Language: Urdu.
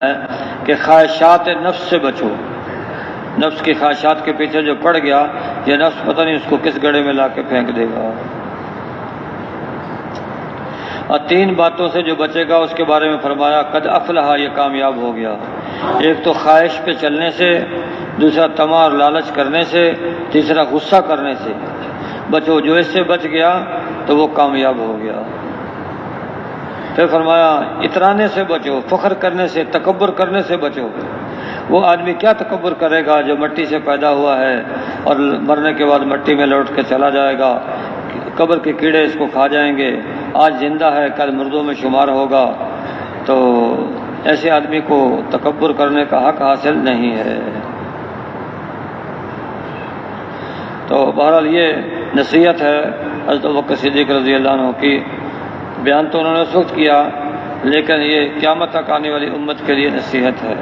ہے کہ خواہشات نفس سے بچو۔ نفس کی خواہشات کے پیچھے جو پڑ گیا، یہ نفس پتہ نہیں اس کو کس گڑھے میں لا کے پھینک دے گا۔ اور 3 باتوں سے جو بچے گا اس کے بارے میں فرمایا قد افلح، یہ کامیاب ہو گیا۔ ایک تو خواہش پہ چلنے سے، دوسرا طمع اور لالچ کرنے سے، تیسرا غصہ کرنے سے بچو۔ جو اس سے بچ گیا تو وہ کامیاب ہو گیا۔ پھر فرمایا اترانے سے بچو، فخر کرنے سے، تکبر کرنے سے بچو۔ وہ آدمی کیا تکبر کرے گا جو مٹی سے پیدا ہوا ہے اور مرنے کے بعد مٹی میں لوٹ کے چلا جائے گا، قبر کے کیڑے اس کو کھا جائیں گے، آج زندہ ہے کل مردوں میں شمار ہوگا۔ تو ایسے آدمی کو تکبر کرنے کا حق حاصل نہیں ہے۔ تو بہرحال یہ نصیحت ہے حضرت ابوبکر صدیق رضی اللہ عنہ کی۔ بیان تو انہوں نے اس وقت کیا، لیکن یہ قیامت تک آنے والی امت کے لیے نصیحت ہے۔